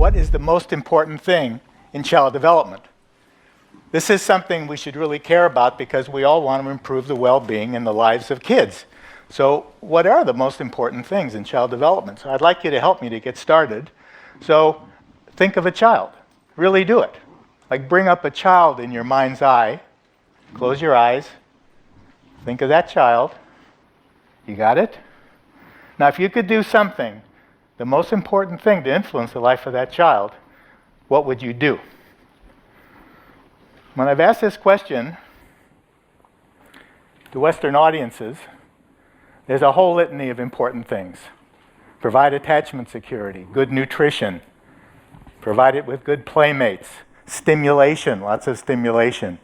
what is the most important thing in child development? This is something we should really care about because we all want to improve the well-being and the lives of kids. So what are the most important things in child development? So I'd like you to help me to get started. So think of a child. Really do it. Like bring up a child in your mind's eye. Close your eyes. Think of that child. You got it? Now if you could do something, the most important thing to influence the life of that child, what would you do? When I've asked this question to Western audiences, there's a whole litany of important things. Provide attachment security, good nutrition, provide it with good playmates, stimulation, lots of stimulation,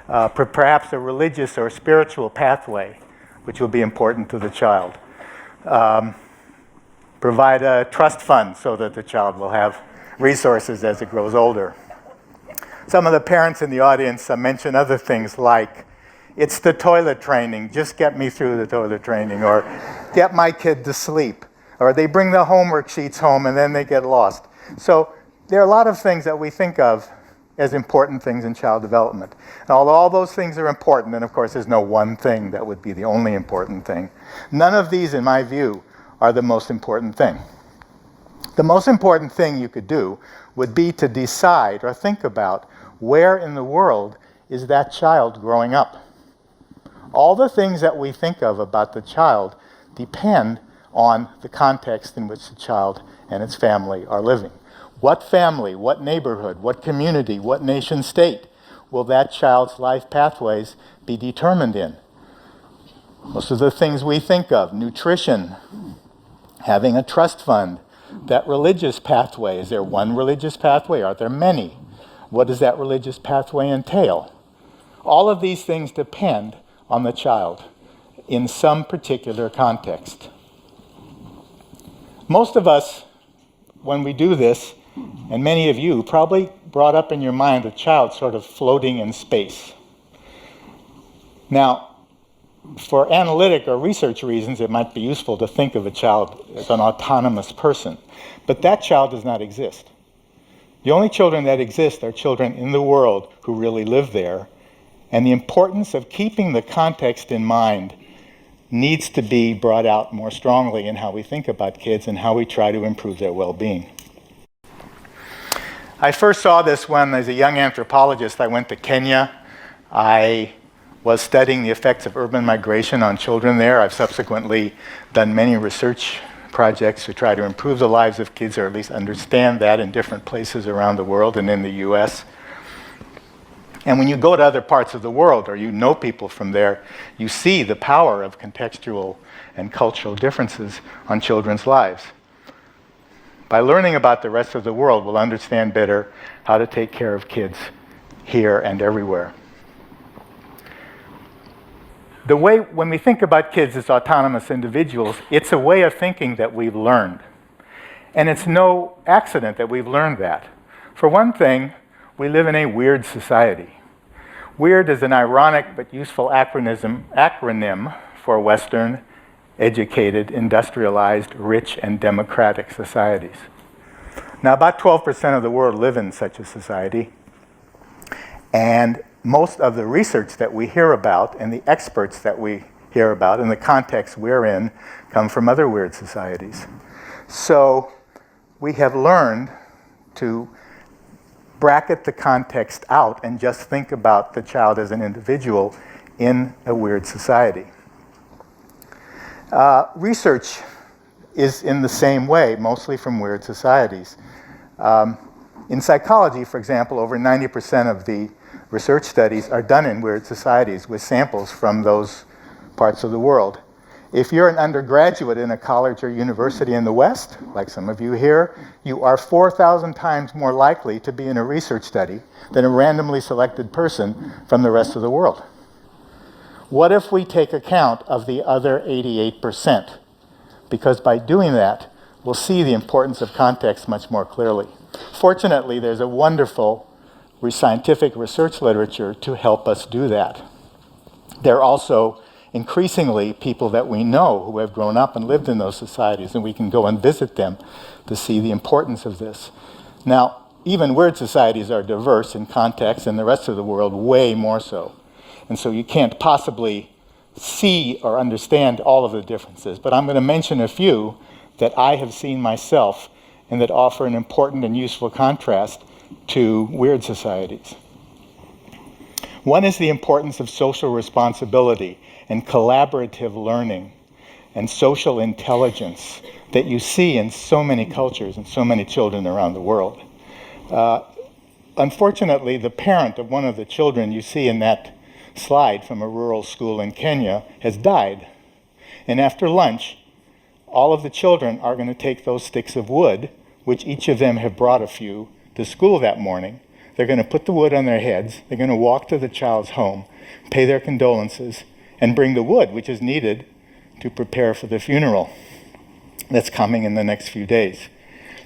perhaps a religious or spiritual pathway, which will be important to the child. Provide a trust fund so that the child will have resources as it grows older. Some of the parents in the audience mention other things like, it's the toilet training, just get me through the toilet training, or get my kid to sleep, or they bring the homework sheets home and then they get lost. So there are a lot of things that we think of as important things in child development. And although all those things are important, and of course there's no one thing that would be the only important thing, none of these, in my view, are the most important thing. The most important thing you could do would be to decide or think about where in the world is that child growing up. All the things that we think of about the child depend on the context in which the child and its family are living. What family, what neighborhood, what community, what nation state will that child's life pathways be determined in? Most of the things we think of, nutrition, having a trust fund, that religious pathway. Is there one religious pathway? Are there many? What does that religious pathway entail? All of these things depend on the child in some particular context. Most of us, when we do this, and many of you probably brought up in your mind a child sort of floating in space. Now, for analytic or research reasons, it might be useful to think of a child as an autonomous person, but that child does not exist. The only children that exist are children in the world who really live there, and the importance of keeping the context in mind needs to be brought out more strongly in how we think about kids and how we try to improve their well-being. I first saw this when, as a young anthropologist, I went to Kenya. I was studying the effects of urban migration on children there. I've subsequently done many research projects to try to improve the lives of kids, or at least understand that in different places around the world and in the US. And when you go to other parts of the world, or you know people from there, you see the power of contextual and cultural differences on children's lives. By learning about the rest of the world, we'll understand better how to take care of kids here and everywhere. The way, when we think about kids as autonomous individuals, it's a way of thinking that we've learned. And it's no accident that we've learned that. For one thing, we live in a weird society. Weird is an ironic but useful acronym for Western, educated, industrialized, rich, and democratic societies. Now, about 12% of the world live in such a society, and most of the research that we hear about and the experts that we hear about in the context we're in come from other weird societies. So we have learned to bracket the context out and just think about the child as an individual in a weird society. Research is in the same way, mostly from weird societies. In psychology, for example, over 90% of the research studies are done in weird societies with samples from those parts of the world. If you're an undergraduate in a college or university in the West, like some of you here, you are 4,000 times more likely to be in a research study than a randomly selected person from the rest of the world. What if we take account of the other 88%? Because by doing that, we'll see the importance of context much more clearly. Fortunately, there's a wonderful scientific research literature to help us do that. There are also increasingly people that we know who have grown up and lived in those societies, and we can go and visit them to see the importance of this. Now, even weird societies are diverse in context, and the rest of the world way more so. And so you can't possibly see or understand all of the differences, but I'm going to mention a few that I have seen myself and that offer an important and useful contrast to weird societies. One is the importance of social responsibility and collaborative learning and social intelligence that you see in so many cultures and so many children around the world. Unfortunately, the parent of one of the children you see in that slide from a rural school in Kenya has died. And after lunch, all of the children are going to take those sticks of wood, which each of them have brought a few, to school that morning. They're going to put the wood on their heads, they're going to walk to the child's home, pay their condolences, and bring the wood, which is needed to prepare for the funeral that's coming in the next few days.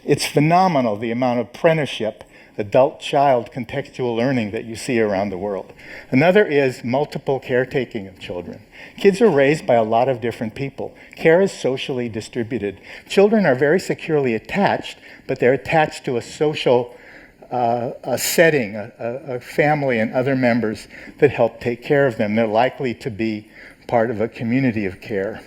It's phenomenal, the amount of apprenticeship, adult-child contextual learning that you see around the world. Another is multiple caretaking of children. Kids are raised by a lot of different people. Care is socially distributed. Children are very securely attached, but they're attached to a social a setting, a family and other members that help take care of them. They're likely to be part of a community of care.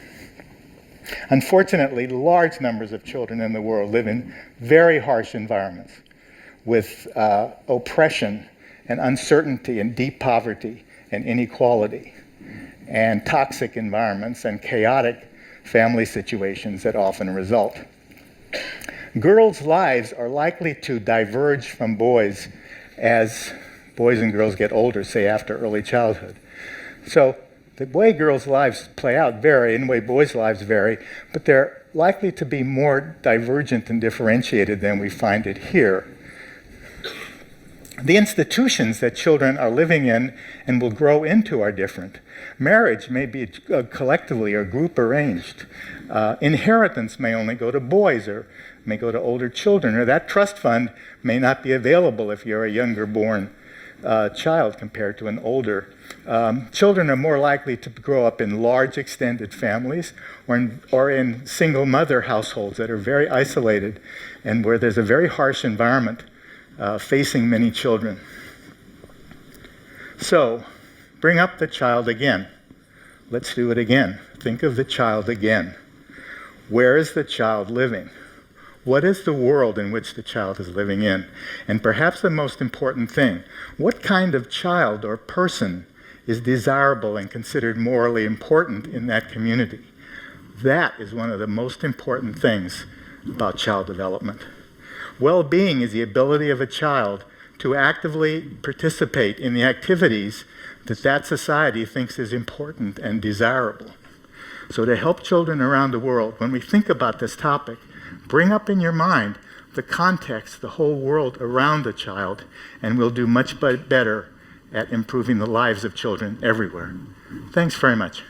Unfortunately, large numbers of children in the world live in very harsh environments with oppression and uncertainty and deep poverty and inequality and toxic environments and chaotic family situations that often result. Girls' lives are likely to diverge from boys as boys and girls get older, say after early childhood. So the way girls' lives play out vary and the way boys' lives vary, but they're likely to be more divergent and differentiated than we find it here. The institutions that children are living in and will grow into are different. Marriage may be collectively or group arranged. Inheritance may only go to boys or may go to older children, or that trust fund may not be available if you're a younger born child compared to an older. Children are more likely to grow up in large extended families or in single mother households that are very isolated and where there's a very harsh environment facing many children. So, bring up the child again. Let's do it again. Think of the child again. Where is the child living? What is the world in which the child is living in? And perhaps the most important thing, what kind of child or person is desirable and considered morally important in that community? That is one of the most important things about child development. Well-being is the ability of a child to actively participate in the activities that society thinks is important and desirable. So to help children around the world, when we think about this topic, bring up in your mind the context, the whole world around the child, and we'll do much better at improving the lives of children everywhere. Thanks very much.